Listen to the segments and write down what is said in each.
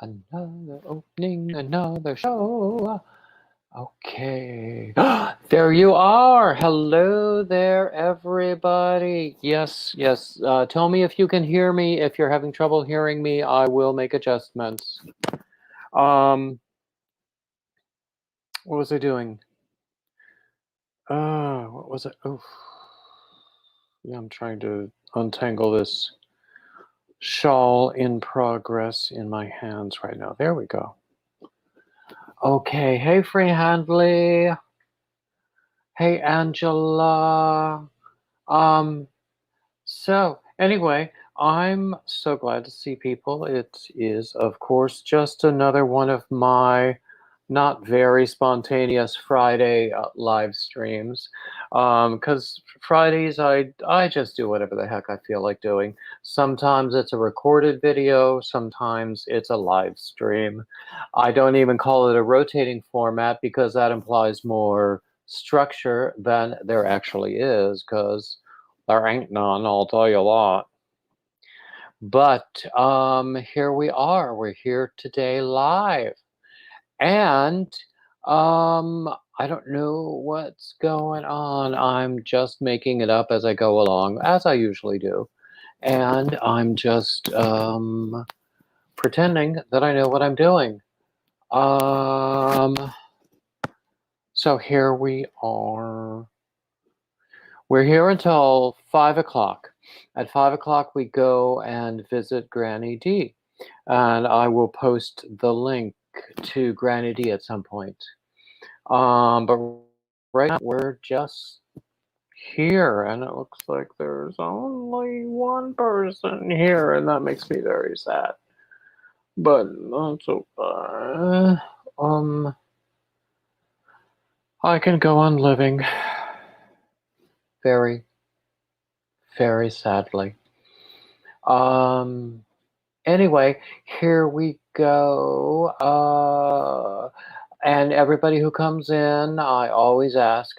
Another opening, another show. Okay. There you are. Hello there, everybody. Yes, yes. Tell me if you can hear me. If you're having trouble hearing me, I will make adjustments. What was I doing? What was it? Oh, yeah, I'm trying to untangle this shawl in progress in my hands right now. There we go. Okay. Hey, Free Handley. Hey, Angela. So anyway, I'm so glad to see people. It is, of course, just another one of my not very spontaneous Friday live streams. Because Fridays, I just do whatever the heck I feel like doing. Sometimes it's a recorded video, sometimes it's a live stream. I don't even call it a rotating format because that implies more structure than there actually is, because there ain't none, I'll tell you a lot. But here we are. We're here today live. And I don't know what's going on. I'm just making it up as I go along, as I usually do. And I'm just pretending that I know what I'm doing. So here we are. We're here until 5 o'clock. At 5 o'clock, we go and visit Granny D. And I will post the link to Granny D at some point. But right now, we're just here. And it looks like there's only one person here. And that makes me very sad. But that's okay. I can go on living. Very, very sadly. Anyway, here we go. And everybody who comes in, I always ask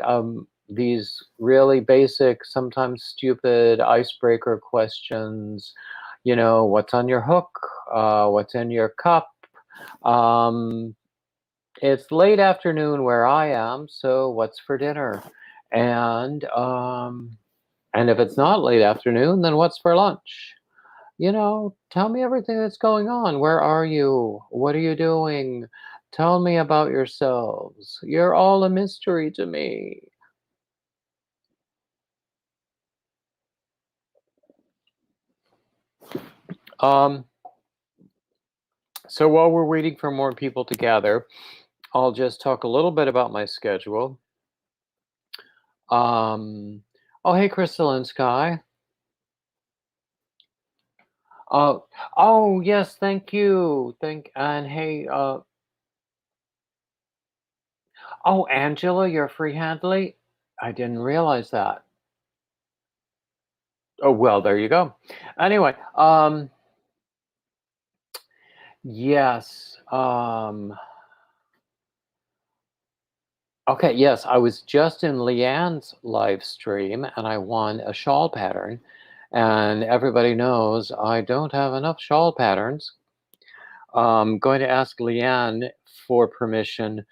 these really basic, sometimes stupid icebreaker questions. You know, what's on your hook? What's in your cup? It's late afternoon where I am, so what's for dinner? And if it's not late afternoon, then what's for lunch? You know, tell me everything that's going on. Where are you? What are you doing? Tell me about yourselves. You're all a mystery to me. So while we're waiting for more people to gather, I'll just talk a little bit about my schedule. Oh, hey, Crystal and Sky. Oh, yes, thank you. And hey, oh, Angela, you're free handly? I didn't realize that. Oh, well, there you go. Anyway, yes, okay, yes, I was just in Leanne's live stream and I won a shawl pattern. And everybody knows I don't have enough shawl patterns. I'm going to ask Leanne for permission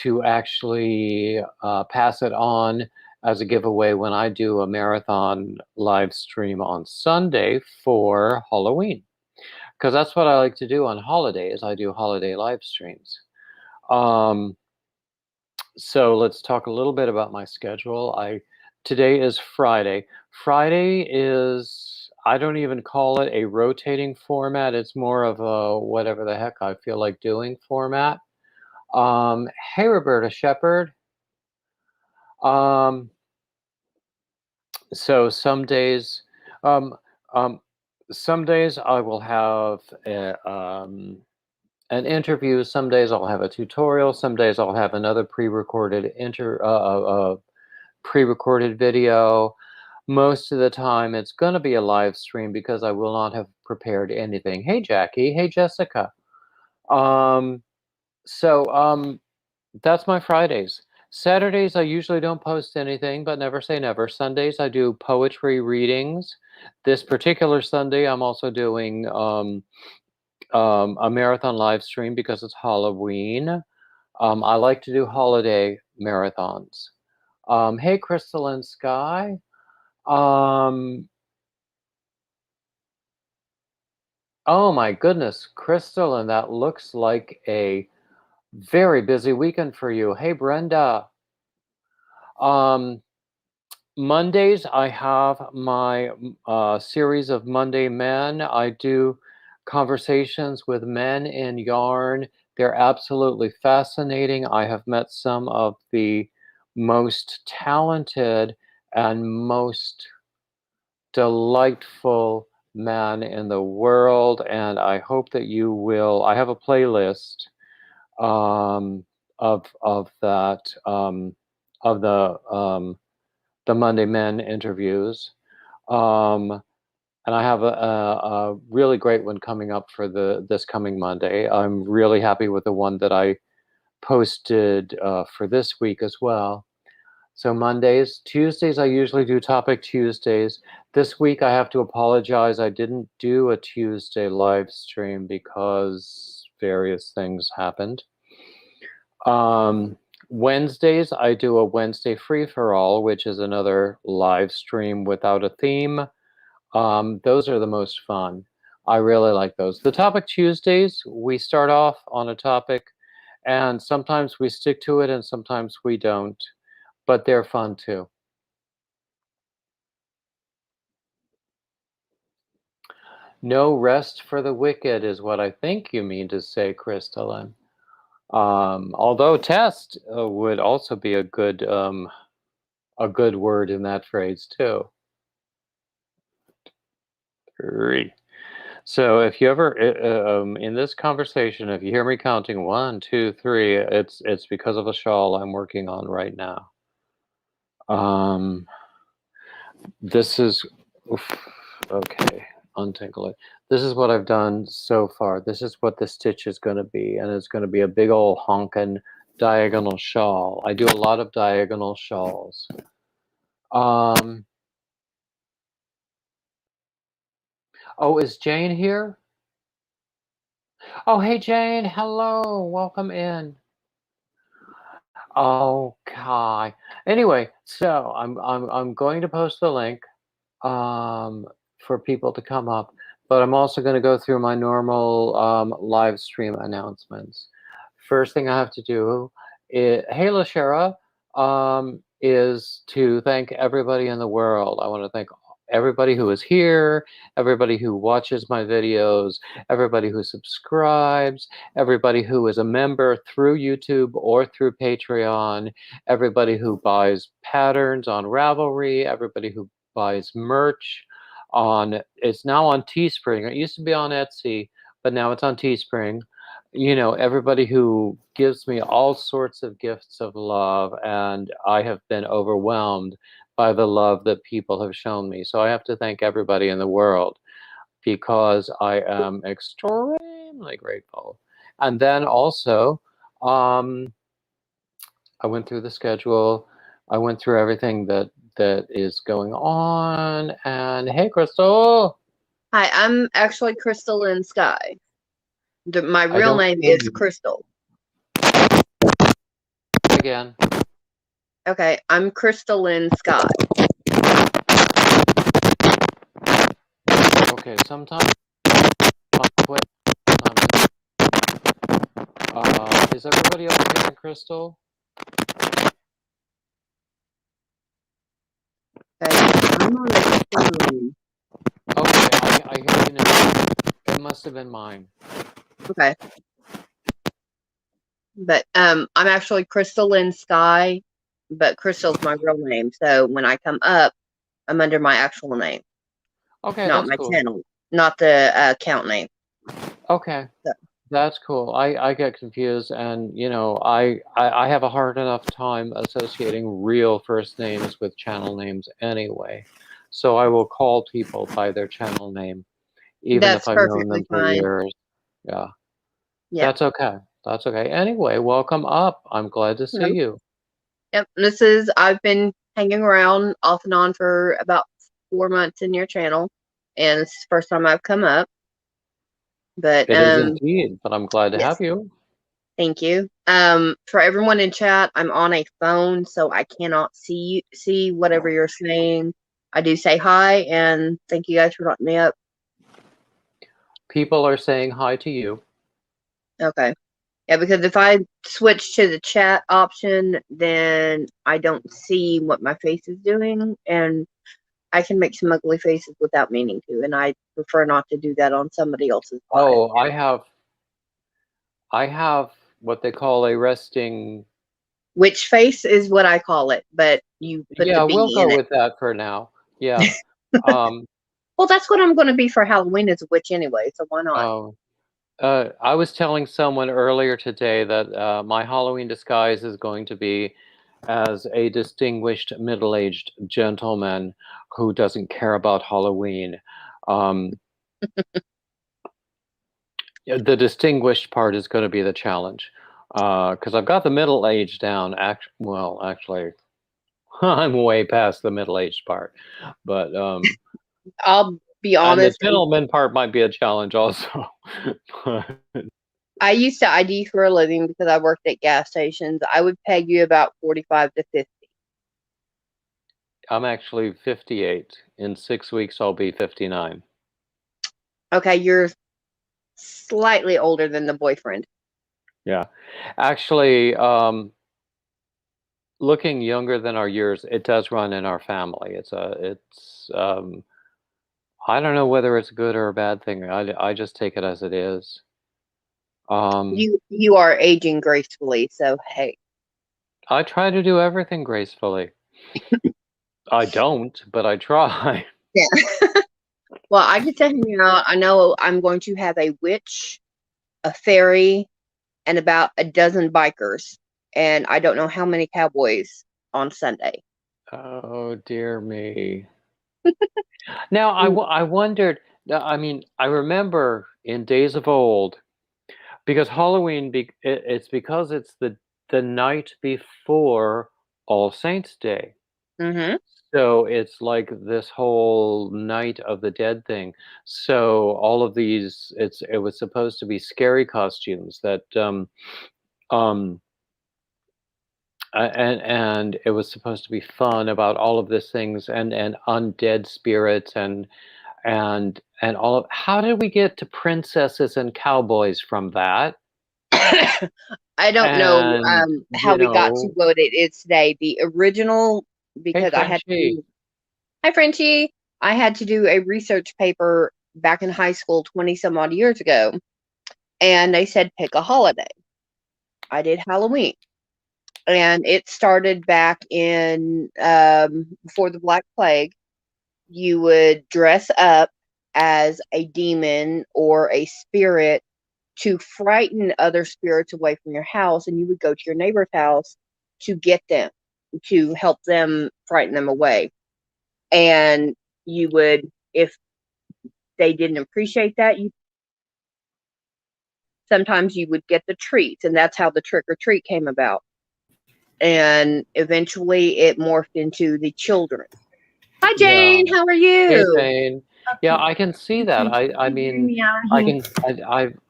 to actually pass it on as a giveaway when I do a marathon live stream on Sunday for Halloween. Because that's what I like to do on holidays. I do holiday live streams. So let's talk a little bit about my schedule. Today is Friday. Friday is, I don't even call it a rotating format. It's more of a whatever the heck I feel like doing format. Hey, Roberta Shepherd. So some days, um, some days I will have an interview. Some days I'll have a tutorial. Some days I'll have another pre-recorded video. Most of the time, it's going to be a live stream because I will not have prepared anything. Hey, Jackie. Hey, Jessica. That's my Fridays. Saturdays, I usually don't post anything, but never say never. Sundays, I do poetry readings. This particular Sunday, I'm also doing a marathon live stream because it's Halloween. I like to do holiday marathons. Hey, Crystal and Sky. Um, oh my goodness, Crystal, and that looks like a very busy weekend for you. Hey, Brenda. Um, Mondays, I have my series of Monday Men. I do conversations with men in yarn. They're absolutely fascinating. I have met some of the most talented and most delightful men in the world, and I hope that you will. I have a playlist um, of that of the Monday Men interviews. Um, and I have a really great one coming up for this coming Monday. I'm really happy with the one that I posted for this week as well. So Mondays, Tuesdays, I usually do Topic Tuesdays. This week, I have to apologize. I didn't do a Tuesday live stream because various things happened. Wednesdays, I do a Wednesday free for all, which is another live stream without a theme. Those are the most fun. I really like those. The Topic Tuesdays, we start off on a topic, and sometimes we stick to it, and sometimes we don't, but they're fun too. No rest for the wicked is what I think you mean to say, Crystalline. Although test would also be a good word in that phrase too. So if you ever in this conversation, if you hear me counting 1, 2, 3, it's because of a shawl I'm working on right now. This is oof, okay. Untangle it. This is what I've done so far. This is what the stitch is going to be, and it's going to be a big old honkin' diagonal shawl. I do a lot of diagonal shawls. Oh, is Jane here? Oh, hey Jane. Hello. Welcome in. Okay. Anyway, so I'm going to post the link for people to come up, but I'm also going to go through my normal live stream announcements. First thing I have to do is, hey Lashera, is to thank everybody in the world. I want to thank everybody who is here, everybody who watches my videos, everybody who subscribes, everybody who is a member through YouTube or through Patreon, everybody who buys patterns on Ravelry, everybody who buys merch on, it's now on Teespring. It used to be on Etsy, but now it's on Teespring. You know, everybody who gives me all sorts of gifts of love, and I have been overwhelmed by the love that people have shown me. So I have to thank everybody in the world because I am extremely grateful. And then also, I went through the schedule. I went through everything that is going on. And hey, Crystal. Hi, I'm actually Crystalline Sky. My I real don't name hear is you Crystal. again. Okay, I'm Crystalline Sky. Okay, sometimes I'll quit. Sometimes. Is everybody else hearing Crystal? Okay, I'm on a phone. Okay, I hear you now. It must have been mine. Okay, but I'm actually Crystalline Sky, but Crystal's my real name. So when I come up, I'm under my actual name, Okay, not that's my cool. channel, not the account name. Okay, So, that's cool. I get confused, and you know, I have a hard enough time associating real first names with channel names anyway. So I will call people by their channel name, even if that's I've known perfectly them for fine. years. Yeah, Yeah. that's okay. That's okay. Anyway, welcome up. I'm glad to see Hello. you. Yep. I've been hanging around off and on for about 4 months in your channel, and this is the first time I've come up. But It is indeed, but I'm glad to yes, have you. thank you. For everyone in chat, I'm on a phone, so I cannot see whatever you're saying. I do say hi, and thank you guys for letting me up. People are saying hi to you. Okay. Yeah, because if I switch to the chat option, then I don't see what my face is doing, and I can make some ugly faces without meaning to, and I prefer not to do that on somebody else's live. Oh, I have what they call a resting. Witch face is what I call it, but you put the Yeah, we'll B in go it. with that for now. Yeah. Um, Well, that's what I'm going to be for Halloween is a witch anyway, so why not? oh, I was telling someone earlier today that my Halloween disguise is going to be as a distinguished middle-aged gentleman who doesn't care about Halloween. Um, the distinguished part is going to be the challenge because I've got the middle age down. Actually, I'm way past the middle aged part, but I'll be and the honest. gentleman part might be a challenge also. But I used to ID for a living because I worked at gas stations. I would peg you about 45 to 50. I'm actually 58. In 6 weeks, I'll be 59. Okay, you're slightly older than the boyfriend. Yeah, actually, looking younger than our years, it does run in our family. I don't know whether it's a good or a bad thing. I just take it as it is. You are aging gracefully, so hey. I try to do everything gracefully. I don't, but I try. Yeah. Well, I get to hang out. I know I'm going to have a witch, a fairy, and about a dozen bikers, and I don't know how many cowboys on Sunday. Oh dear me. Now I wondered. I mean, I remember in days of old because Halloween. It's because it's the night before All Saints Day. Mm-hmm. So it's like this whole Night of the Dead thing. So all of these, it was supposed to be scary costumes that um and it was supposed to be fun about all of these things and undead spirits and all of. How did we get to princesses and cowboys from that? I don't know And how we got to what it is today. The original, hey because I had to Frenchie. do, hi Frenchie, I had to do a research paper back in high school 20 some odd years ago, and they said pick a holiday. I did Halloween, and it started back in before the Black Plague. You would dress up as a demon or a spirit to frighten other spirits away from your house, and you would go to your neighbor's house to get them, to help them frighten them away. And you would, if they didn't appreciate that, you sometimes you would get the treats, and that's how the trick or treat came about. And eventually it morphed into the children. Hi Yeah. Jane, how are Hey you? Jane. Yeah, Okay. I can see that. Okay. I Can you hear mean, me out I here? can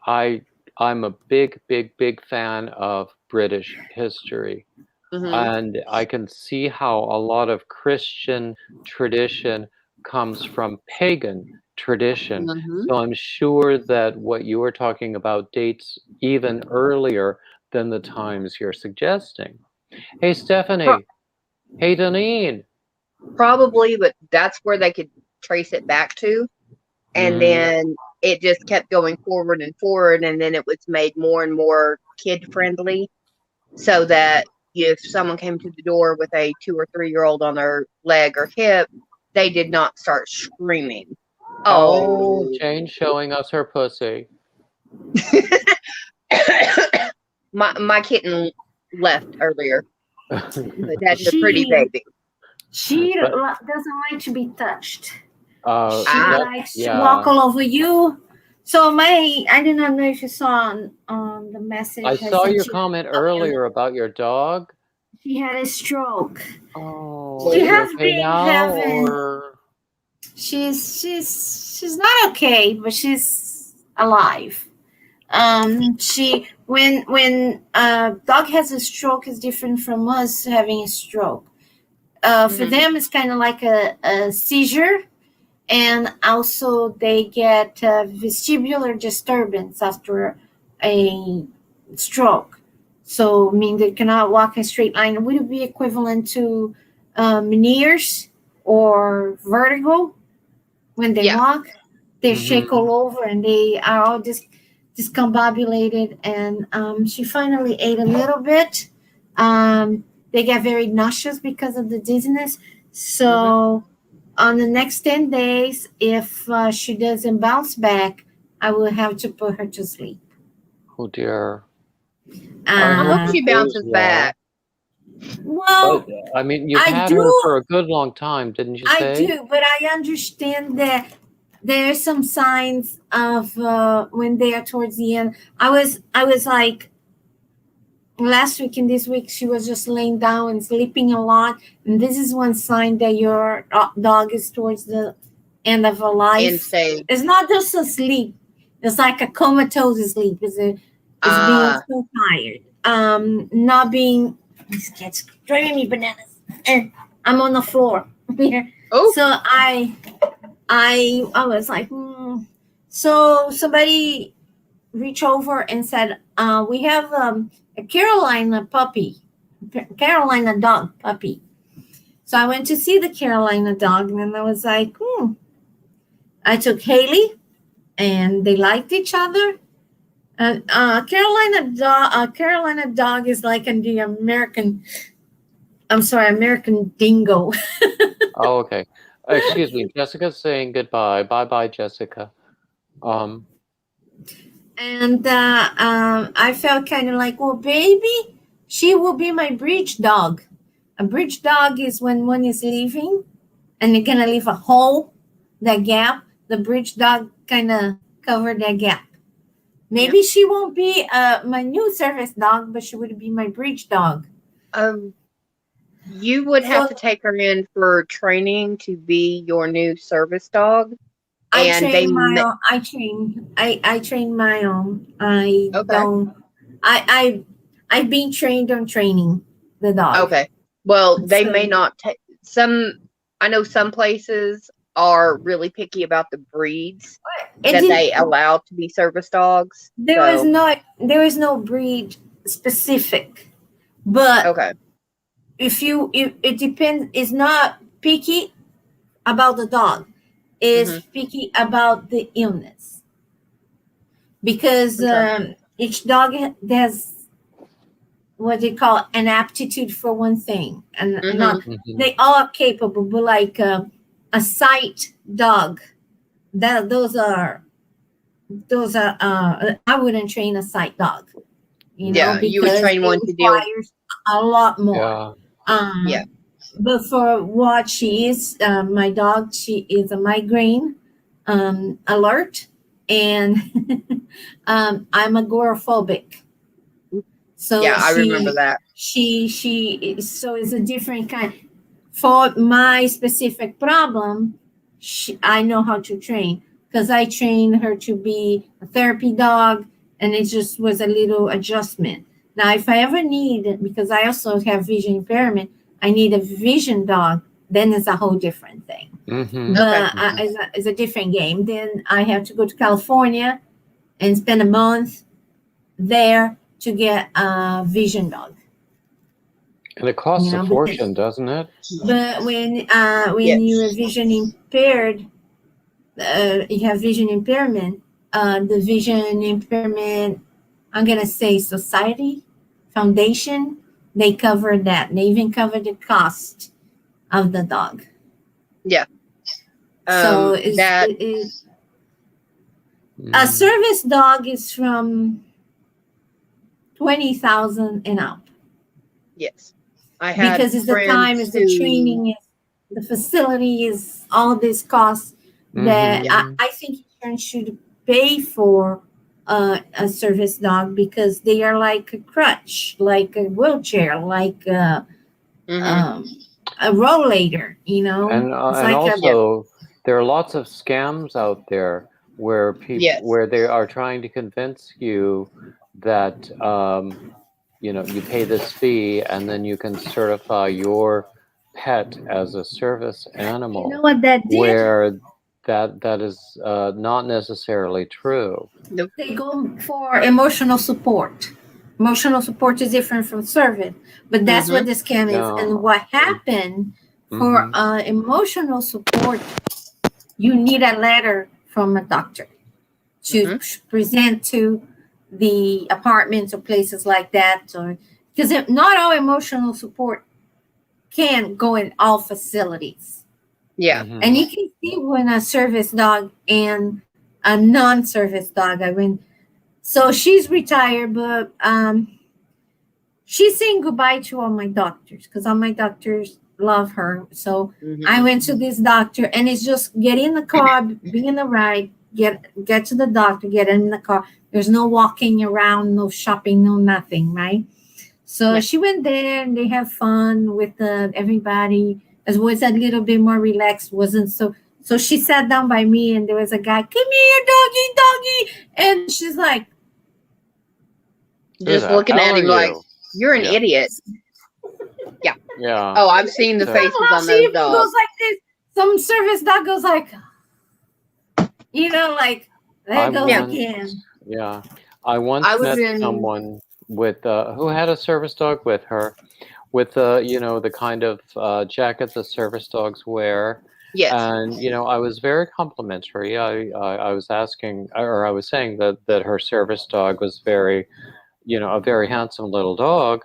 I'm a big fan of British history. Mm-hmm. And I can see how a lot of Christian tradition comes from pagan tradition. Mm-hmm. So I'm sure that what you were talking about dates even earlier than the times you're suggesting. Hey, Pro- Stephanie. Hey, Deneen. Probably, but that's where they could trace it back to. And Mm, then it just kept going forward and forward, and then it was made more and more kid friendly, so that if someone came to the door with a 2 or 3 year old on their leg or hip, they did not start screaming. oh, Oh, Jane showing us her pussy. my kitten left earlier, but that's a pretty She baby. But doesn't like to be touched. She Ah, that likes to walk yeah. all over you. So I do not know if you saw on the I message I saw your sent you. comment earlier about your dog. She had a stroke. Oh, She is she has okay been now having. or? She's not okay, but she's alive. She when dog has a stroke is different from us having a stroke. For them, it's kind of like a seizure, and also they get vestibular disturbance after a stroke. So, I mean, they cannot walk in a straight line. Would it be equivalent to Meniere's or vertigo when they Yeah. walk? They shake Mhm. all over and they are all discombobulated. And she finally ate a little bit. They get very nauseous because of the dizziness. So, on the next 10 days, if she doesn't bounce back, I will have to put her to sleep. Oh dear. I hope Uh, she It goes bounces well. back. But well, I mean, you've I had her do, for a good long time, didn't you say? but I understand that there are some signs of when they are towards the end. I was like last week and this week she was just laying down and sleeping a lot, and this is one sign that your dog is towards the end of her End life. stage. It's not just a sleep; it's like a comatose sleep. It's being Ah, so tired. Not being. These kids driving me bananas, and I'm on the floor here. oh, So I was like, So somebody reached over and said, "We have a Carolina puppy, Carolina dog puppy." So I went to see the Carolina dog, and then I was like, I took Haley, and they liked each other. And Carolina dog is like in the American. I'm sorry, American dingo. Oh, okay. Excuse me, Jessica's saying goodbye. Bye bye, Jessica. Um, And I felt kind of like, well, baby, she will be my bridge dog. A bridge dog is when one is leaving and they're gonna leave a hole, that gap. The bridge dog kind of covered that gap. yeah. Maybe she won't be my new service dog, but she would be my bridge dog. Um, you would have So to take her in for training to be your new service dog, I and they train my may. own. I train my own. I Okay. don't. I've been trained on training the dog. Okay. Well, they may So not take some. I know some places are really picky about the breeds it that did. they allow to be service dogs. So, There is no breed specific, but okay. if it depends. It's not picky about the dog. It's Hmm. picky about the illness because Okay. each dog has what they call an aptitude for one thing, and Hmm. not mhm. they all are capable, but like a sight dog, that those are I wouldn't train a sight dog, Yeah, you would because train it one to deal. requires a lot more. Yeah. Yeah. But for what she is, my dog, she is a migraine alert, and I'm agoraphobic. Yeah, So I remember that. so it's a different kind. For my specific problem, I know how to train because I trained her to be a therapy dog, and it just was a little adjustment. Now, if I ever need, because I also have vision impairment, I need a vision dog, then it's a whole different thing. Mhm. Okay. But Mhm. it's a different game. Then I have to go to California and spend a month there to get a vision dog. And it costs a Because fortune, doesn't it? but when you are Yes. vision impaired, you have vision impairment. The vision impairment, I'm gonna say society foundation, they cover that. They even cover the cost of the dog. Yeah. So That. a Mm. service dog is from 20,000 and up, Yes. I had because it's the time, friends it's the who. training, it's the facility, is all this costs that Yeah. Mhm. I think insurance should pay for a service dog, because they are like a crutch, like a wheelchair, like Hmm. um, a rollator. It's And like a Yeah. also there are lots of scams out there where people Yes. where they are trying to convince you that you pay this fee and then you can certify your pet as a service You know animal, what that did? where that is not necessarily true. Nope. They go for emotional support. Emotional support is different from service, but that's what the scam is. And No. what happened for Hmm. emotional support, you need a letter from a doctor to present to the apartments or places like that, or because not all emotional support can go in all facilities. Yeah. Hmm. And you can see when a service dog and a non-service dog. I mean, so she's retired, but she's saying goodbye to all my doctors because all my doctors love her. So I went to this doctor, and it's just get in the car, be in the ride, get to the doctor, get in the car. There's no walking around, no shopping, no nothing, right? So Yeah. she went there, and they have fun with everybody. It was a little bit more relaxed, wasn't so. So she sat down by me, and there was a guy, come here, doggy, doggy, and she's like, Who Just the looking hell at are him like, you? you're an Yeah. idiot. Yeah. Yeah. Oh, I've seen the So- faces somehow on she those even dogs. goes like this. Some service dog goes like, like there I it goes once, again. yeah, I once I was met in. someone with who had a service dog with her, with the kind of jacket that service dogs wear, Yes. and I was very complimentary. I was asking, or I was saying that her service dog was very, a very handsome little dog,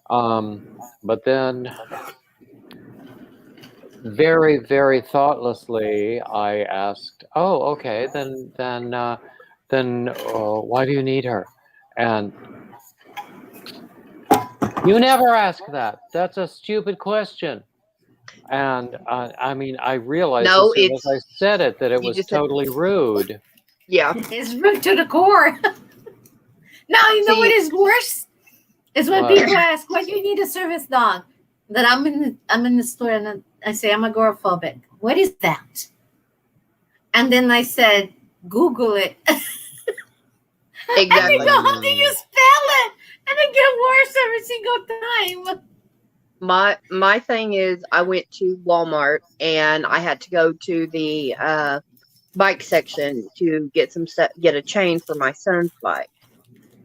but then very, very thoughtlessly, I asked, "Oh, okay, then why do you need her?" And you never ask that. That's a stupid question. And I mean, I realized No, as soon as I said it that it you was just said, totally rude. yeah. It's rude to the core. Now you know what See, is worse is when What? people ask, "Why do you need a service dog?" That I'm in the store, and I say I'm agoraphobic. What is that? And then I said, Google it. And they exactly. go, how do you spell it? And it gets worse every single time. My thing is, I went to Walmart and I had to go to the bike section to get a chain for my son's bike.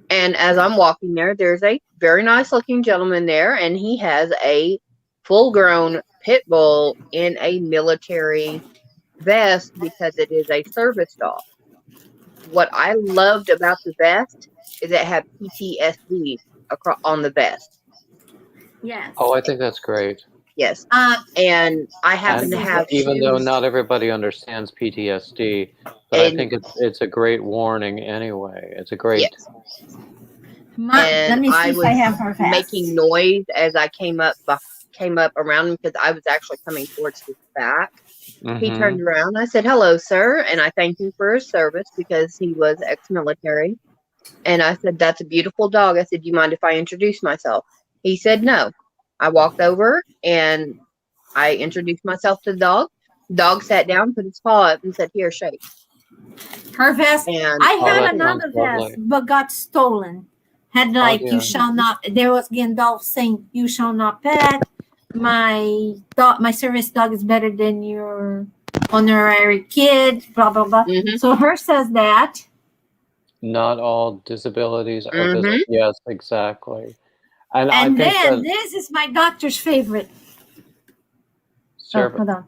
And as I'm walking there, there's a very nice looking gentleman there, and he has a full grown pit bull in a military vest because it is a service dog. What I loved about the vest is it had PTSD on the vest. Yes. Oh, I think that's great. Yes. And I happen And to have even though shoes. not everybody understands PTSD, but I And think it's a great warning anyway. It's a great. yes. Let And me see I if was I have her vest. making noise as I came up around him because I was actually coming towards his back. He turned around. I said, "Hello, sir," and I thanked him for his service because he was ex-military. And I said, "That's a beautiful dog." I said, "Do you mind if I introduce myself?" He said, "No." I walked over and I introduced myself to the dog. Dog sat down, put his paw up, and said, "Here, shake." Her vest. And I Oh, had that sounds another vest, lovely. but got stolen. Had Oh like, you dear. shall not. There was Gandalf saying, "You shall not pet." My service dog is better than your honorary kid. Blah blah blah. Mhm. So her says that. Not all disabilities are visible. Yes, exactly. And I And think then that this is my doctor's favorite. service. Hold on.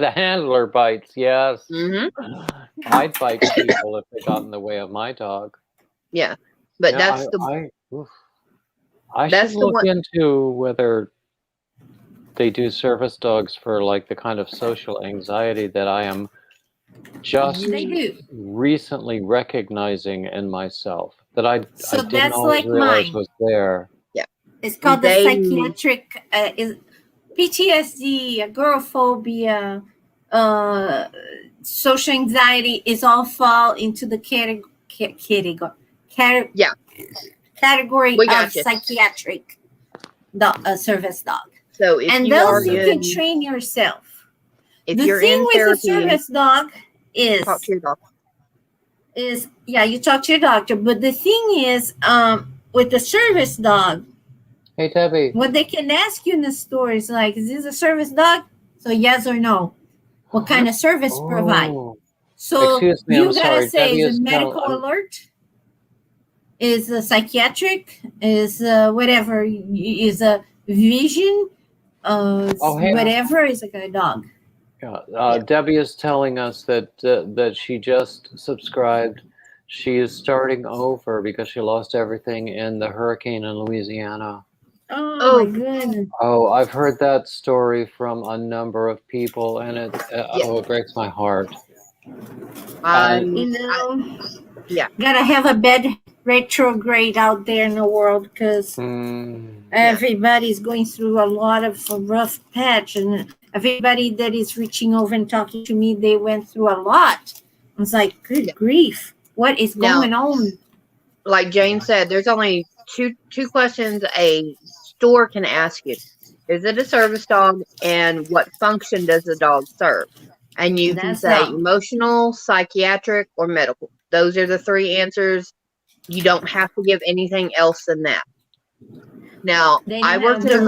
The handler bites, yes. Mhm. I'd bite people if they got in the way of my dog. Yeah, but Yeah, that's I should that's the look one. into whether they do service dogs for like the kind of social anxiety that I am just They do. recently recognizing in myself that I So didn't that's always like realize mine. was there. Yeah, It's called the They- psychiatric is PTSD, agoraphobia, social anxiety is all fall into the Yeah. category We of got you. psychiatric service dog. So if And you are those you can in, train yourself. if The you're thing in with a therapy and service dog talk to your doctor. is yeah, you talk to your doctor, but the thing is, with the service dog, Hey, Debbie. what they can ask you in the store is like, is this a service dog? So yes or no. What kind of service provide? Oh, So excuse me. I'm you gotta sorry. say, Debbie is it is medical telling. alert? Is a psychiatric? Is whatever? Is a vision? Oh, hey. Whatever is like a dog. Yeah. Debbie is telling us that she just subscribed. She is starting over because she lost everything in the hurricane in Louisiana. Oh my goodness. Oh, I've heard that story from a number of people, and it breaks my heart. You know, yeah. gotta have a bad retrograde out there in the world because everybody's going through a lot of a rough patch, and everybody that is reaching over and talking to me, they went through a lot. I was like, good grief, what is going on? Like Jane said, there's only two questions a store can ask you. Is it a service dog, and what function does the dog serve? And you can say emotional, psychiatric, or medical. Those are the three answers. You don't have to give anything else than that. Now, I worked in a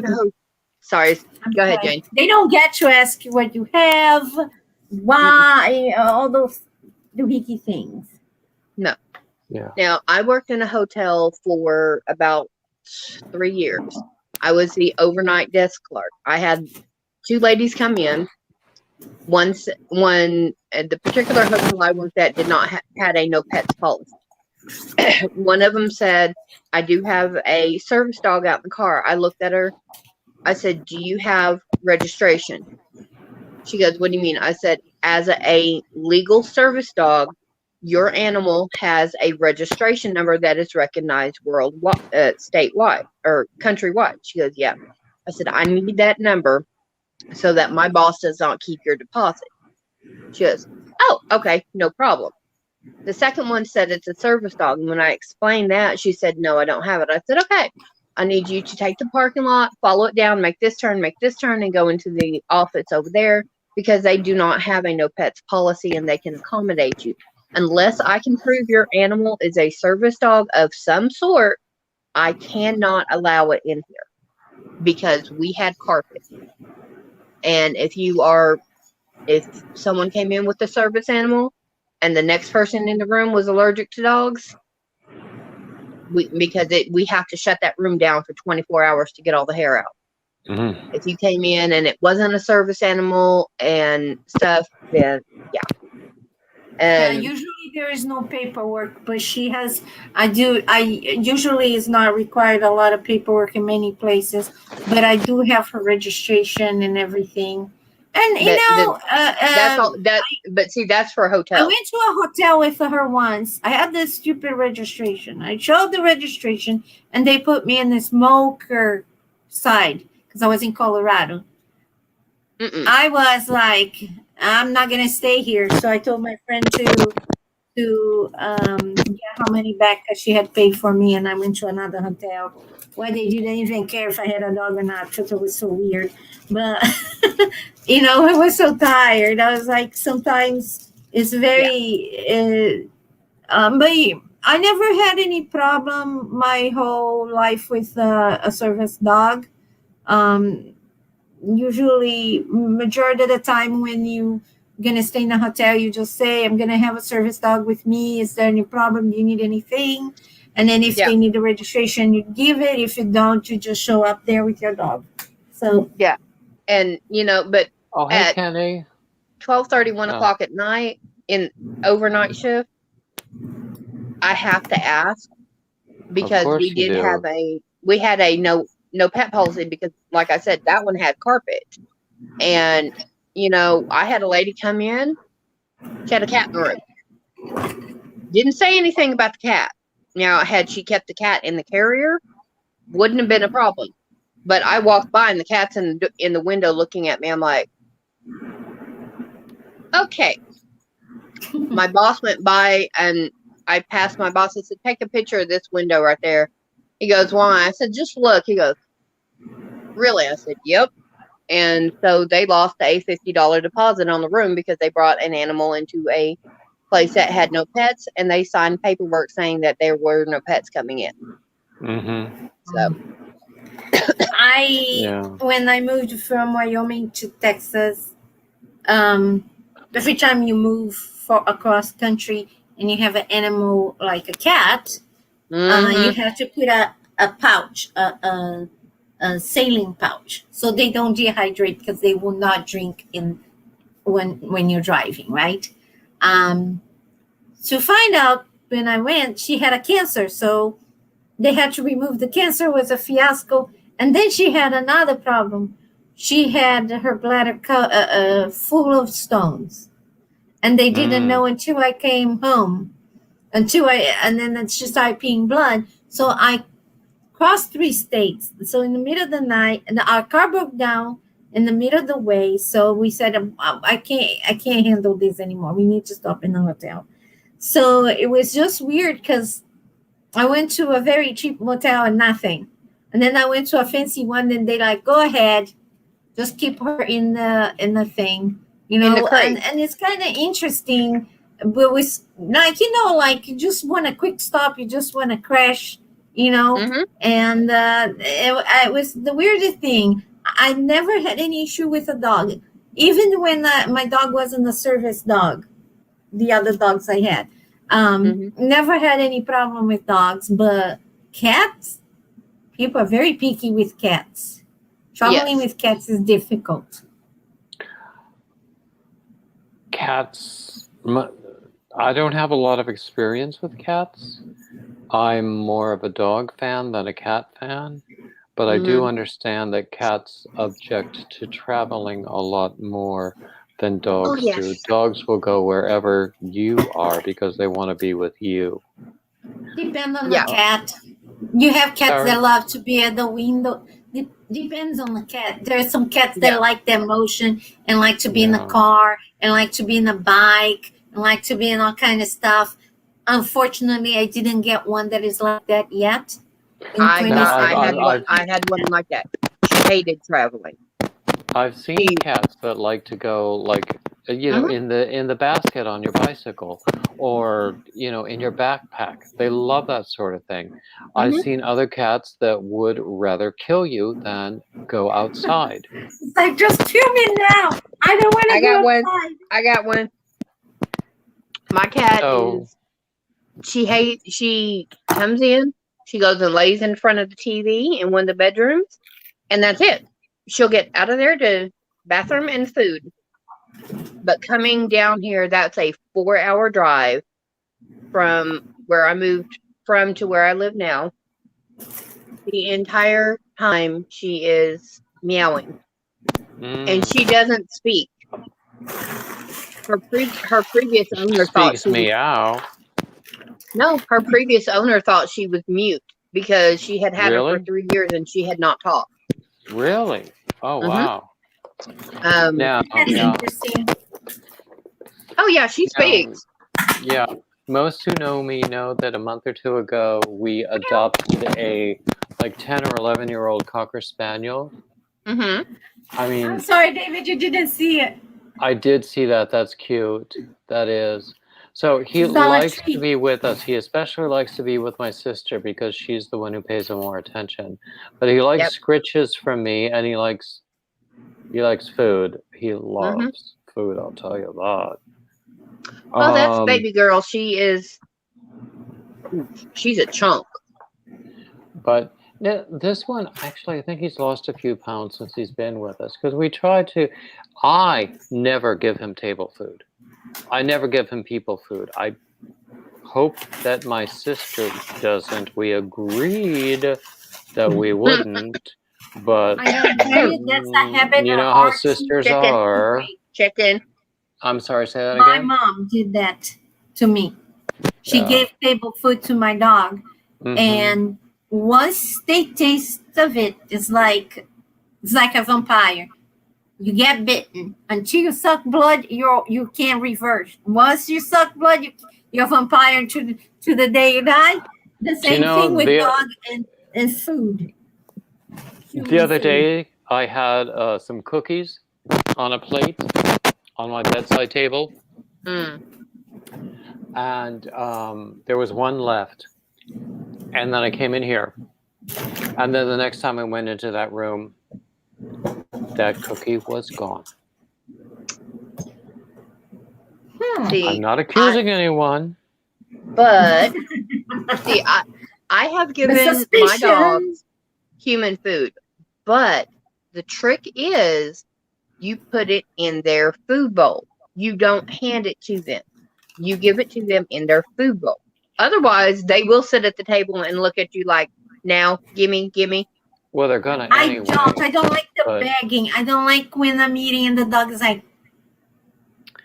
hotel. Sorry, go ahead, Jane. They don't get to ask you what you have, why, all those doohickey things. No. Yeah. Now, I worked in a hotel for about 3 years. I was the overnight desk clerk. I had two ladies come in. One at the particular hotel I worked at did not had a no pets policy. One of them said, I do have a service dog out in the car. I looked at her. I said, do you have registration? She goes, what do you mean? I said, as a legal service dog, your animal has a registration number that is recognized worldwide, statewide, or countrywide. She goes, yeah. I said, I need that number so that my boss does not keep your deposit. She goes, oh, okay, no problem. The second one said it's a service dog. And when I explained that, she said, no, I don't have it. I said, okay, I need you to take the parking lot, follow it down, make this turn, and go into the office over there, because they do not have a no pets policy and they can accommodate you. Unless I can prove your animal is a service dog of some sort, I cannot allow it in here, because we had carpet. And if someone came in with a service animal and the next person in the room was allergic to dogs, we have to shut that room down for 24 hours to get all the hair out. Mm-hmm. If you came in and it wasn't a service animal and stuff, then yeah. And usually there is no paperwork, but I usually is not required a lot of paperwork in many places, but I do have her registration and everything. And that's all that. But see, that's for a hotel. I went to a hotel with her once. I had this stupid registration. I showed the registration, and they put me in the smoker side because I was in Colorado. I was like, I'm not gonna stay here. So I told my friend to get her money back because she had paid for me, and I went to another hotel where they didn't even care if I had a dog or not because it was so weird. But I was so tired. I was like, sometimes it's very. But I never had any problem my whole life with a service dog. Usually, majority of the time when you gonna stay in a hotel, you just say, I'm gonna have a service dog with me. Is there any problem? Do you need anything? And then if they need the registration, you give it. If you don't, you just show up there with your dog. So yeah. And but hey, Kenny. 12:30, 1 o'clock at night in overnight shift, I have to ask, because we had a no pet policy, because like I said, that one had carpet. And I had a lady come in. She had a cat in the room. Didn't say anything about the cat. Now, had she kept the cat in the carrier, wouldn't have been a problem. But I walked by and the cat's in the window looking at me. I'm like, okay. My boss went by and I passed my boss. I said, take a picture of this window right there. He goes, why? I said, just look. He goes, really? I said, yep. And so they lost a $50 deposit on the room because they brought an animal into a place that had no pets, and they signed paperwork saying that there were no pets coming in. Mm-hmm. So When I moved from Wyoming to Texas, every time you move across country and you have an animal like a cat, you have to put a pouch, a saline pouch, so they don't dehydrate because they will not drink in when you're driving, right? To find out, when I went, she had a cancer, so they had to remove the cancer. Was a fiasco. And then she had another problem. She had her bladder full of stones, and they didn't know until I came home. And then she started peeing blood. So I crossed 3 states. So in the middle of the night, and our car broke down in the middle of the way. So we said, I can't handle this anymore. We need to stop in the hotel. So it was just weird because I went to a very cheap motel and nothing. And then I went to a fancy one, and they like, go ahead, just keep her in the thing, and it's kind of interesting. But with like, like you just want a quick stop, you just want to crash, and it was the weirdest thing. I never had any issue with a dog, even when my dog wasn't a service dog. The other dogs I had, never had any problem with dogs, but cats, people are very picky with cats. Traveling with cats is difficult. Cats, I don't have a lot of experience with cats. I'm more of a dog fan than a cat fan, but I do understand that cats object to traveling a lot more than dogs do. Dogs will go wherever you are because they want to be with you. Depends on the cat. You have cats that love to be at the window. Depends on the cat. There are some cats that like their motion and like to be in the car and like to be in a bike and like to be in all kind of stuff. Unfortunately, I didn't get one that is like that yet. I had one like that. She hated traveling. I've seen cats that like to go in the basket on your bicycle, or in your backpack. They love that sort of thing. I've seen other cats that would rather kill you than go outside. It's like, just kill me now. I don't want to go outside. I got one. My cat she comes in, she goes and lays in front of the TV in one of the bedrooms, and that's it. She'll get out of there to bathroom and food. But coming down here, that's a 4-hour drive from where I moved from to where I live now. The entire time she is meowing. And she doesn't speak. Her previous owner thought she meow. No, her previous owner thought she was mute because she had her for 3 years and she had not talked. Really? Oh, wow. Interesting. Oh, yeah, she speaks. Yeah. Most who know me know that a month or two ago, we adopted a 10 or 11-year-old Cocker Spaniel. Mm-hmm. I mean... I'm sorry, David, you didn't see it. I did see that. That's cute. That is. So he likes to be with us. He especially likes to be with my sister because she's the one who pays him more attention. But he likes scritches from me, and he likes food. He loves food, I'll tell you that. Well, that's baby girl. She's a chunk. But this one, actually, I think he's lost a few pounds since he's been with us because we try to. I never give him table food. I never give him people food. I hope that my sister doesn't. We agreed that we wouldn't, but that's a habit. You know how sisters are. Chicken. I'm sorry, say that My again? mom did that to me. She gave table food to my dog, and once they taste of it, it's like a vampire. You get bitten. Until you suck blood, you can't reverse. Once you suck blood, you're a vampire to the day you die. The same thing with dog and food. The other day, I had some cookies on a plate on my bedside table, and there was one left. And then I came in here, and then the next time I went into that room, that cookie was gone. See, I'm not accusing anyone. but see, I have given my dogs human food, but the trick is you put it in their food bowl. You don't hand it to them. You give it to them in their food bowl. Otherwise, they will sit at the table and look at you like, now, gimme, gimme. Well, they're gonna anyway. I don't like the begging. I don't like when I'm eating and the dog is like,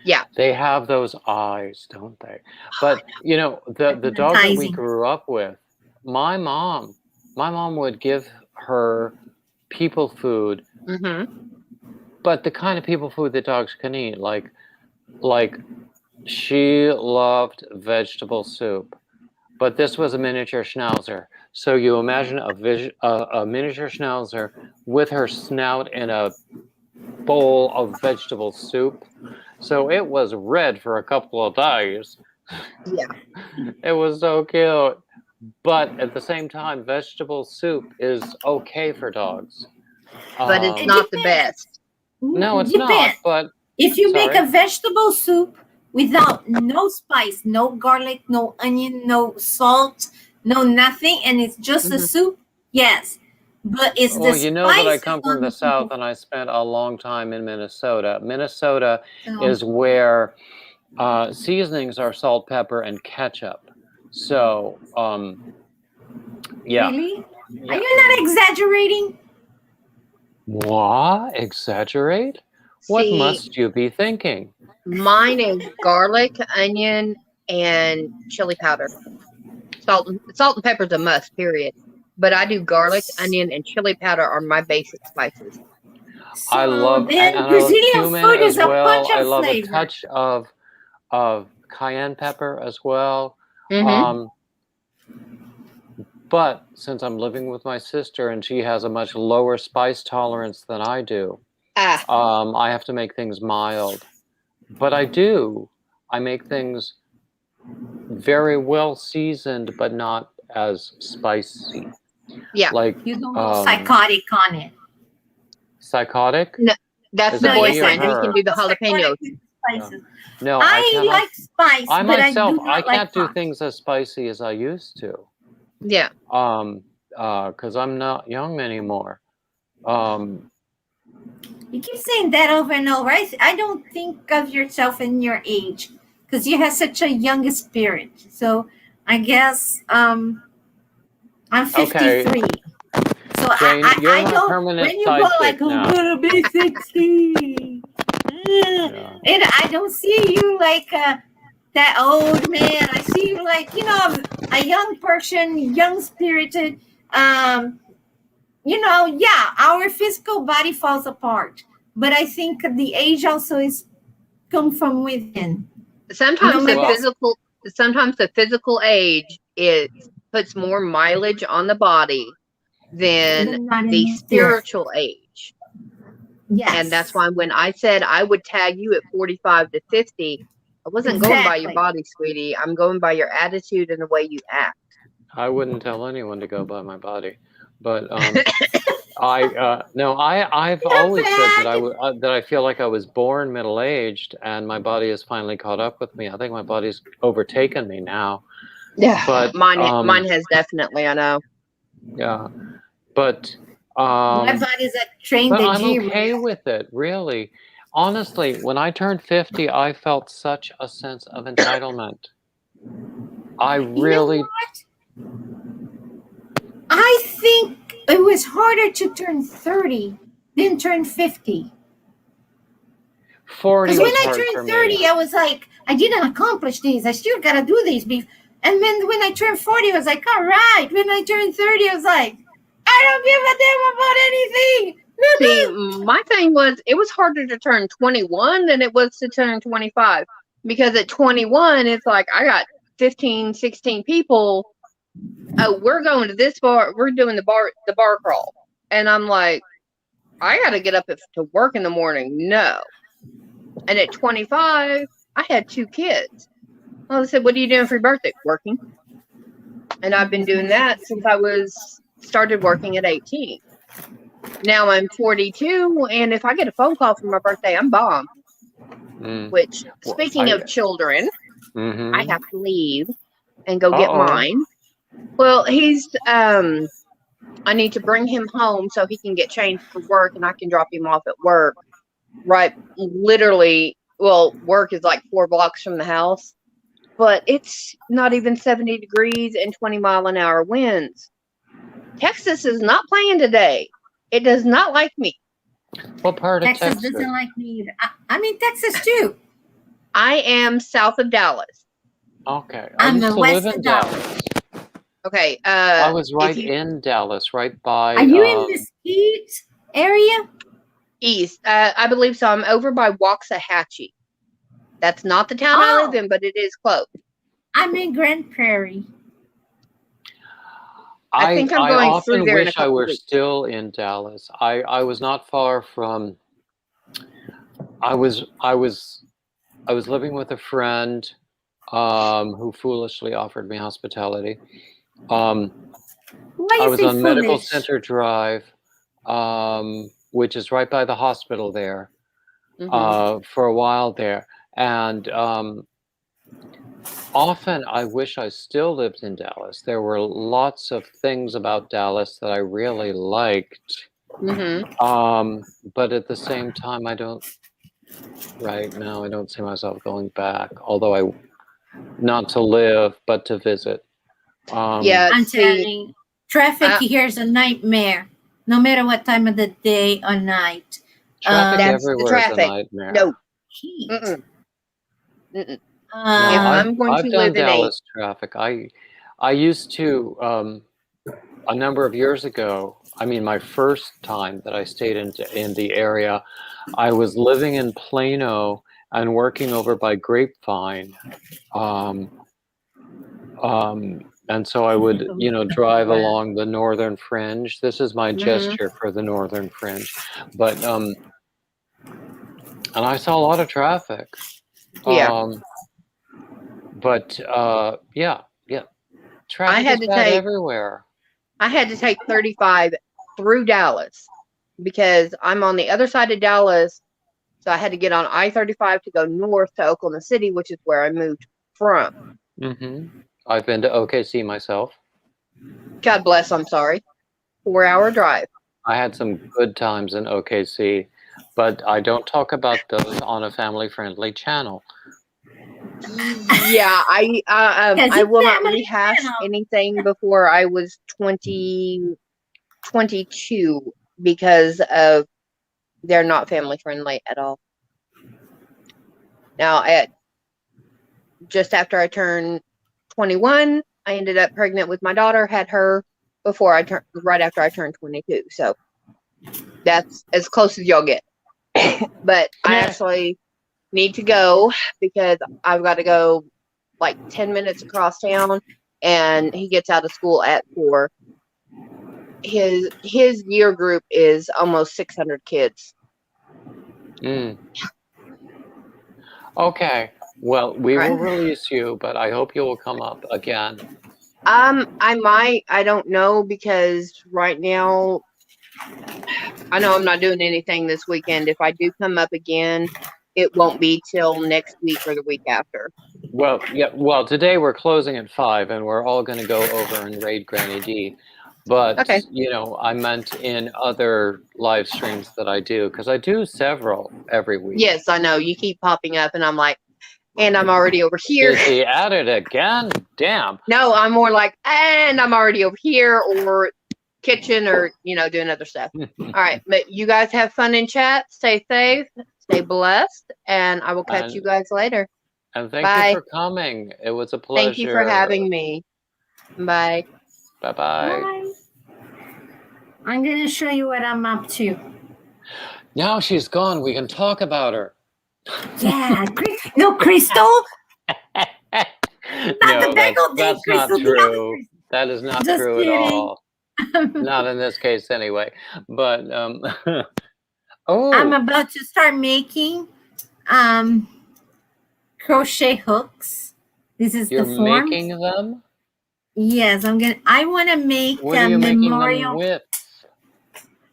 yeah. They have those eyes, don't they? But you know, the dog that we grew up with, my mom would give her people food, but the kind of people food that dogs can eat, like she loved vegetable soup, but this was a miniature schnauzer. So you imagine a miniature schnauzer with her snout in a bowl of vegetable soup. So it was red for a couple of days. Yeah. It was so cute. But at the same time, vegetable soup is okay for dogs. But it's not the best. No, it's not. But if you make a vegetable soup without no spice, no garlic, no onion, no salt, no nothing, and it's just a soup, yes. But it's the you know that I come from the South and I spent a long time in Minnesota. Minnesota is where seasonings are salt, pepper, and ketchup. So, yeah. Really? Yeah. Are you not exaggerating? What? Exaggerate? What must you be thinking? Mine is garlic, onion, and chili powder. Salt and pepper is a must, period. But I do garlic, onion, and chili powder are my basic spices. I love Brazilian food is a punch of I love flavor. a touch of cayenne pepper as well. But since I'm living with my sister and she has a much lower spice tolerance than I do, I have to make things mild. But I make things very well seasoned, but not as spicy. Yeah. Like you don't go psychotic on it. Psychotic? No, that's the boyfriend. He can do the jalapenos. No, I like spice, but I can't do things as spicy as I used to. Yeah. Because I'm not young anymore. You keep saying that over and over. I don't think of yourself in your age because you have such a young spirit. So I guess I'm 53. Okay. So Jane, I don't. When you go like I'm gonna be 60, and I don't see you like that old man. I see you like a young person, young spirited. Our physical body falls apart, but I think the age also is come from within. Sometimes the physical age puts more mileage on the body than the spiritual age. Yes. And that's why when I said I would tag you at 45 to 50, I wasn't going by your body, sweetie. I'm going by your attitude and the way you act. I wouldn't tell anyone to go by my body, but I've always said that I feel like I was born middle-aged, and my body has finally caught up with me. I think my body's overtaken me now. Yeah, but mine has definitely. I know. Yeah, but my body's trained. But I'm okay with it, really. Honestly, when I turned 50, I felt such a sense of entitlement. I really. I think it was harder to turn 30 than turn 50. 40. Because when I turned 30, I was like, I didn't accomplish this. I still gotta do this. And then when I turned 40, I was like, all right. When I turned 30, I was like, I don't give a damn about anything. See, my thing was, it was harder to turn 21 than it was to turn 25. Because at 21, it's like, I got 15, 16 people. Oh, we're going to this bar. We're doing the bar crawl. And I'm like, I got to get up to work in the morning. No. And at 25, I had 2 kids. Well, they said, what are you doing for your birthday? Working. And I've been doing that since I started working at 18. Now I'm 42, and if I get a phone call for my birthday, I'm bombed. Which, speaking of children, I have to leave and go get mine. Well, I need to bring him home so he can get changed for work, and I can drop him off at work. Right, literally, well, work is like 4 blocks from the house, but it's not even 70 degrees and 20-mile-an-hour winds. Texas is not playing today. It does not like me. What part of Texas doesn't like me either. I'm in Texas too. I am south of Dallas. Okay. I'm the west of Dallas. Okay. I was right in Dallas, right by. Are you in the east area? East. I believe so. I'm over by Waxahachie. That's not the town I live in, but it is close. I'm in Grand Prairie. I think I'm going through there in a couple weeks. I often wish I were still in Dallas. I was not far from. I was living with a friend who foolishly offered me hospitality. I was on Medical Center Drive, which is right by the hospital there, for a while there. And often I wish I still lived in Dallas. There were lots of things about Dallas that I really liked. But at the same time, right now, I don't see myself going back, although not to live, but to visit. I'm telling you, traffic here is a nightmare, no matter what time of the day or night. Traffic everywhere is a nightmare. No. I've done Dallas traffic. I used to, a number of years ago, I mean, my first time that I stayed in the area, I was living in Plano and working over by Grapevine. And so I would, drive along the northern fringe. This is my gesture for the northern fringe. But, and I saw a lot of traffic. Yeah. But, yeah. Traffic is bad everywhere. I had to take 35 through Dallas because I'm on the other side of Dallas. So I had to get on I-35 to go north to Oklahoma City, which is where I moved from. I've been to OKC myself. God bless, I'm sorry. 4-hour drive. I had some good times in OKC, but I don't talk about those on a family-friendly channel. Yeah, I will not rehash anything before I was 22 because of they're not family-friendly at all. Now, just after I turned 21, I ended up pregnant with my daughter, had her right after I turned 22. So that's as close as y'all get. But I actually need to go because I've got to go like 10 minutes across town, and he gets out of school at 4. His year group is almost 600 kids. Okay. Well, we will release you, but I hope you will come up again. I might. I don't know, because right now I know I'm not doing anything this weekend. If I do come up again, it won't be till next week or the week after. Well, yeah. Well, today we're closing at 5, and we're all going to go over and raid Granny D. But, I meant in other live streams that I do, because I do several every week. Yes, I know. You keep popping up, and I'm like, and I'm already over here. Is he at it again? Damn. No, I'm more like, and I'm already over here, or kitchen, or, doing other stuff. All right. But you guys have fun in chat. Stay safe. Stay blessed. And I will catch you guys later. And thank you for coming. It was a pleasure. Thank you for having me. Bye. Bye-bye. Bye. I'm going to show you what I'm up to. Now she's gone. We can talk about her. Yeah. No, Crystal? No, that's not true. That is not true at all. Not in this case anyway. But I'm Oh, about to start making um, crochet hooks. This is the you're forms. making them? Yes, I want to make What are a you making them memorial. with?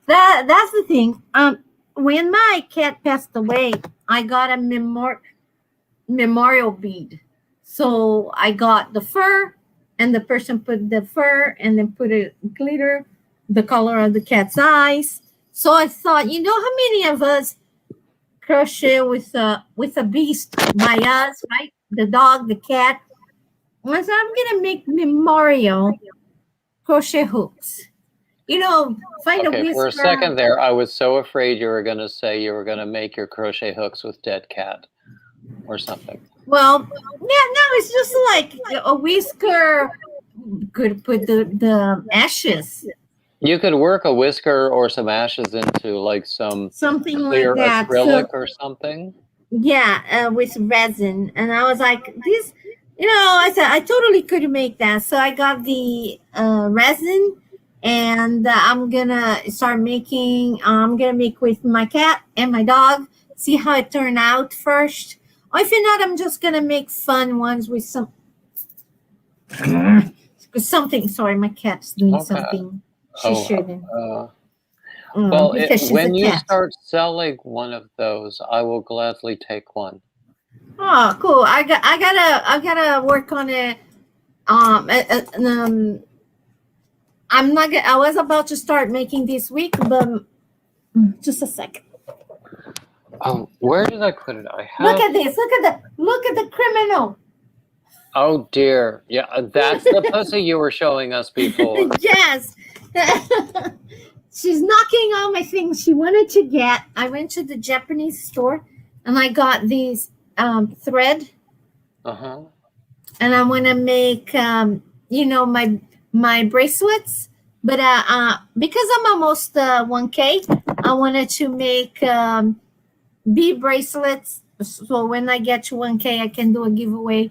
That's the thing. When my cat passed away, I got a memorial bead. So I got the fur, and the person put the fur, and then put a glitter, the color of the cat's eyes. So I thought, how many of us crochet with a beast by us, right? The dog, the cat. So I'm gonna make memorial crochet hooks. Find a Okay, for a second whisker. there, I was so afraid you were going to say you were going to make your crochet hooks with dead cat or something. Well, yeah, no, it's just like a whisker. Could put the ashes, You could work a whisker or some ashes into like some something like clear that. acrylic So or something. yeah, with resin, and I was like, this. I said I totally could make that. So I got the resin, and I'm gonna start making. I'm gonna make with my cat and my dog. See how it turned out first. Or if not, I'm just gonna make fun ones with something. Sorry, my cat's doing Okay. something she Oh, shouldn't. well, Because she's a when you cat. start selling one of those, I will gladly take one. Oh, cool. I gotta work on it. I'm not. I was about to start making this week, but just a second. Oh, where did I put it? I Look have. at this. Look at the criminal. Oh dear. Yeah, that's the pussy you were showing us before. Yes. She's knocking all my things she wanted to get. I went to the Japanese store and I got these thread, Uh-huh. and I want to make my bracelets. But because I'm almost 1K, I wanted to make bead bracelets. So when I get to 1K, I can do a giveaway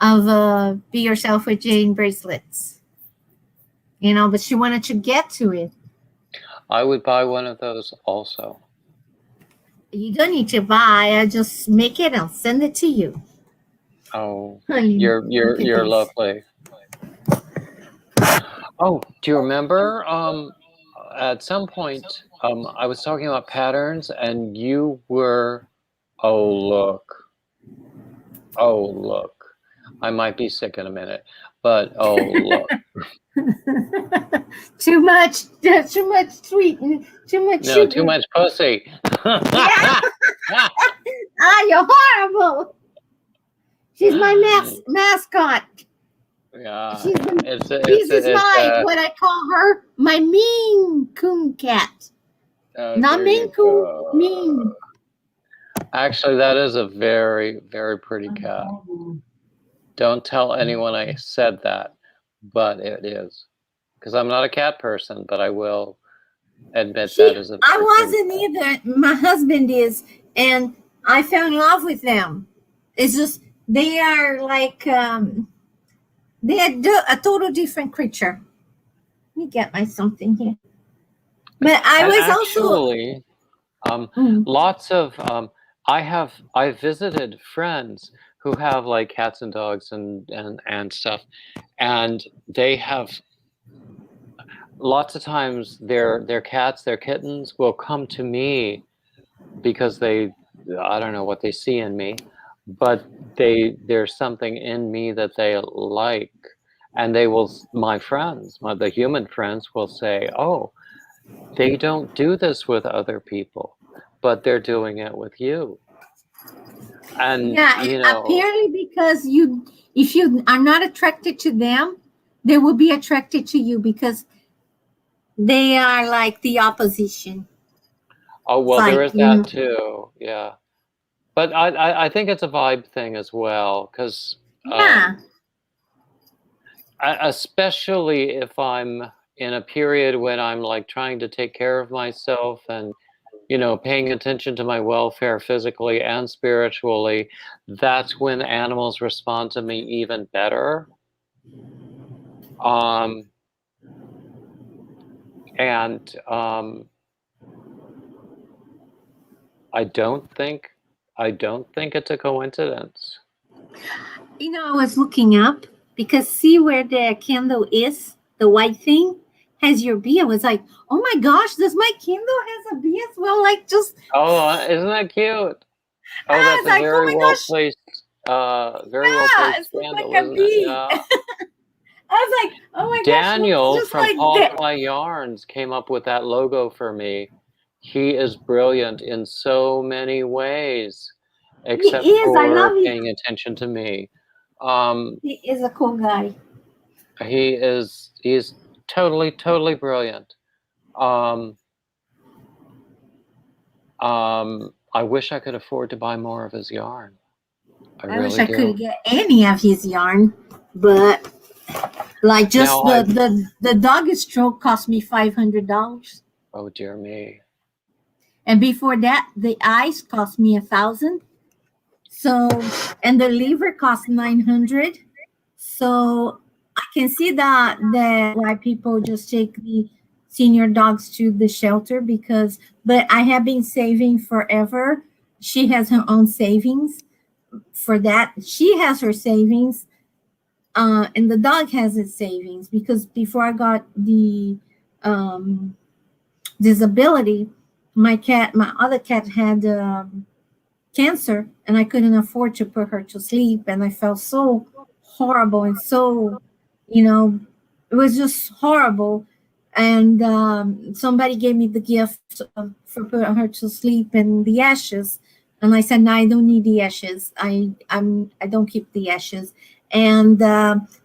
of Be Yourself with Jane bracelets. But she wanted to get to it. I would buy one of those also. You don't need to buy. I just make it. I'll send it to you. Oh, Honey, look at you're this. lovely. Oh, do you remember at some point I was talking about patterns and you were oh look. Oh look. I might be sick in a minute, but oh look. Too much sweet, too much No, sugar. too much pussy. Yeah. You're horrible. She's my mascot. Yeah, This is what I call her, my Maine Coon cat. oh, Not there Maine you Coon, go. Maine. Actually, that is a very, very pretty cat. Don't tell anyone I said that, but it is. Because I'm not a cat person, but I will admit that is a I very pretty wasn't cat. either. My husband is, and I fell in love with them. It's just they are like they are a total different creature. Let me get my something here. But I And was also actually, lots of I visited friends who have like cats and dogs and stuff, and they have lots of times their cats, their kittens will come to me because I don't know what they see in me, but there's something in me that they like, and my friends, the human friends will say, oh, they don't do this with other people, but they're doing it with you. And apparently because if you are not attracted to them, they will be attracted to you because they are like the opposition. oh well, It's there like is that too, yeah. But I think it's a vibe thing as well, because yeah. especially if I'm in a period when I'm like trying to take care of myself and paying attention to my welfare physically and spiritually, that's when animals respond to me even better. Um, and I don't think it's a coincidence. I was looking up because see where the candle is, the white thing has your bee. I was like, oh my gosh, does my candle has a bee as well? Like just Oh, isn't that cute? Oh, I that's was a like, oh very my well gosh, placed, very well yeah, placed it's just candle, like a isn't it? bee. Yeah. I was like, oh my gosh, looks Daniel just from like Paul that. Fly Yarns came up with that logo for me. He is brilliant in so many ways, He except is. I for love him. paying attention to me. Um, He is a cool guy. he's totally brilliant. Um, I wish I could afford to buy more of his yarn. I I wish really I do. could get any of his yarn, but like just Now the dog stroke cost me $500. oh dear me. And before that, the ice cost me 1,000. So, and the liver cost 900. So I can see that why people just take the senior dogs to the shelter but I have been saving forever. She has her own savings for that. She has her savings, and the dog has its savings because before I got the um, disability, my other cat had cancer, and I couldn't afford to put her to sleep, and I felt so horrible and so, you know, it was just horrible. And somebody gave me the gift for putting her to sleep and the ashes, and I said, no, I don't need the ashes. I don't keep the ashes. And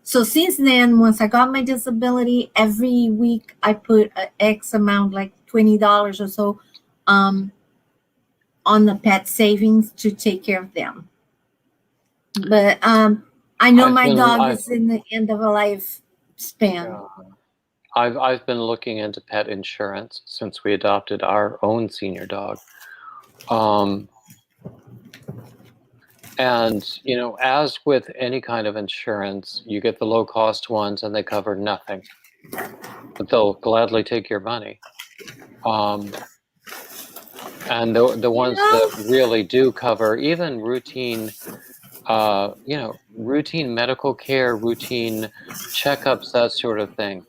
so since then, once I got my disability, every week I put an X amount, like $20 or so, um, on the pet savings to take care of them. But I know my dog is in the end of a life span. Yeah. I've been looking into pet insurance since we adopted our own senior dog. And as with any kind of insurance, you get the low cost ones and they cover nothing, but they'll gladly take your money. And the ones that really do cover even routine, routine medical care, routine checkups, that sort of thing,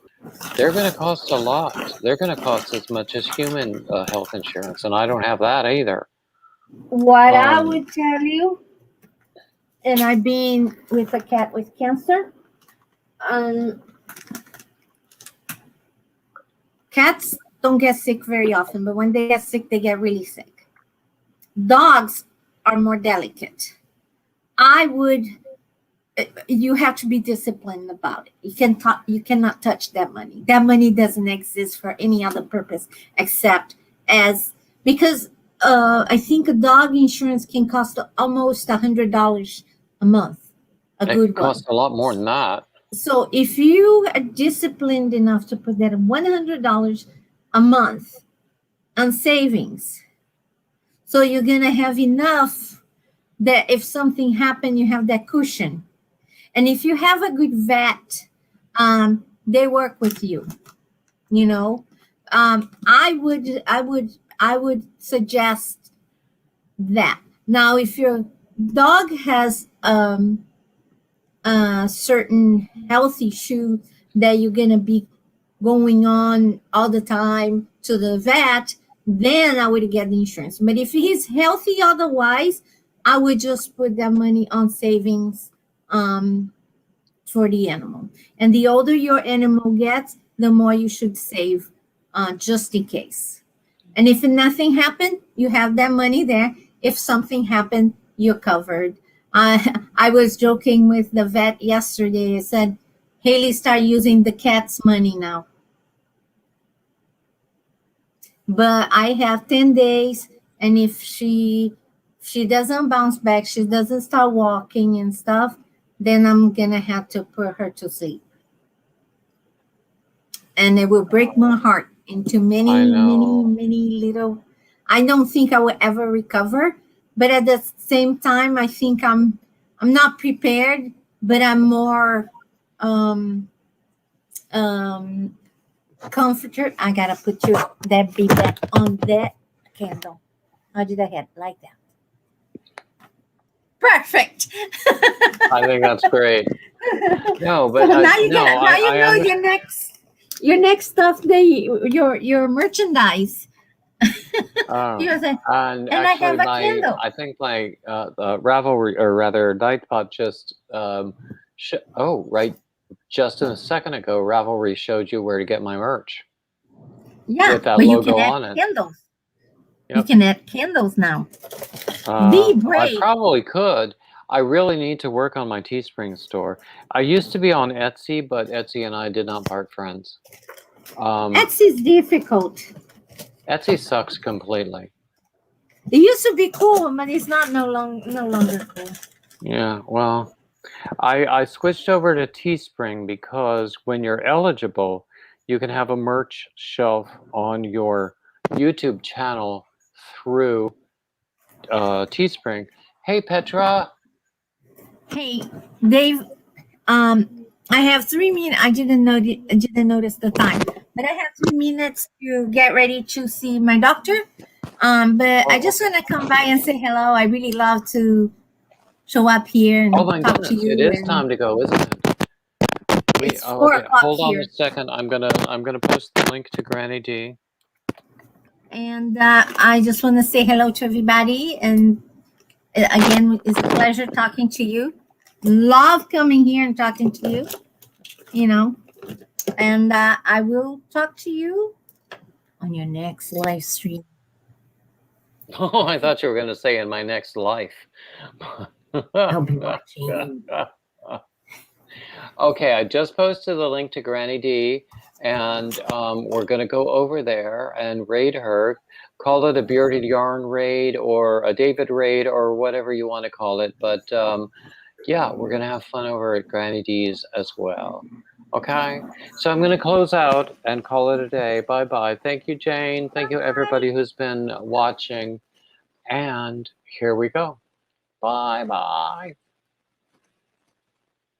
they're going to cost a lot. They're going to cost as much as human health insurance, and I don't have that either. What I would tell you, and I've been with a cat with cancer, cats don't get sick very often, but when they get sick, they get really sick. Dogs are more delicate. You have to be disciplined about it. You cannot touch that money. That money doesn't exist for any other purpose except because I think a dog insurance can cost almost $100 a month. It costs a lot more than that. So if you are disciplined enough to put that $100 a month on savings, so you're gonna have enough that if something happened, you have that cushion. And if you have a good vet, they work with you. I would suggest that. Now, if your dog has a certain health issue that you're gonna be going on all the time to the vet, then I would get the insurance. But if he's healthy otherwise, I would just put that money on savings for the animal. And the older your animal gets, the more you should save just in case. And if nothing happened, you have that money there. If something happened, you're covered. I was joking with the vet yesterday. I said, Haley, start using the cat's money now. But I have 10 days, and if she doesn't bounce back, she doesn't start walking and stuff, then I'm gonna have to put her to sleep. And it will break my heart into many little. I don't think I will ever recover, but at the same time, I think I'm not prepared, but I'm more comforted. I gotta put that be back on that candle. How did I get like that? Perfect. I think that's great. No, So but now you no, get now you I know understand. your next stuff your merchandise. Oh, You say, and and I actually, have a candle. I think my Ravelry, or rather Nightbot, just right, just in a second ago, Ravelry showed you where to get my merch Yeah, with that but you can logo add on it. candles. You Yep. can add candles now. Be I brave. probably could. I really need to work on my Teespring store. I used to be on Etsy, but Etsy and I did not part friends. Etsy is difficult. Etsy sucks completely. It used to be cool, but it's not no longer cool. Yeah, well, I switched over to Teespring because when you're eligible, you can have a merch shelf on your YouTube channel through Teespring. Hey, Petra. Hey, Dave. I have 3 minutes. I didn't notice the time, but I have 3 minutes to get ready to see my doctor. But I Oh, just okay. want to come by and say hello. I really love to show up here and Oh my talk to goodness, it you. is And time to go, isn't it? it's four Okay, o'clock hold on a here. second. I'm gonna post the link to Granny D. And I just want to say hello to everybody. And again, it's a pleasure talking to you. Love coming here and talking to you. You know, and I will talk to you on your next live stream. Oh, I thought you were gonna say in my next life. I'll be watching. Okay, I just posted the link to Granny D, and we're going to go over there and raid her. Call it a bearded yarn raid or a David raid or whatever you want to call it. But yeah, we're going to have fun over at Granny D's as well. Okay, so I'm going to close out and call it a day. Bye-bye. Thank you, Jane. Thank you, everybody who's been watching. And here we go. Bye-bye.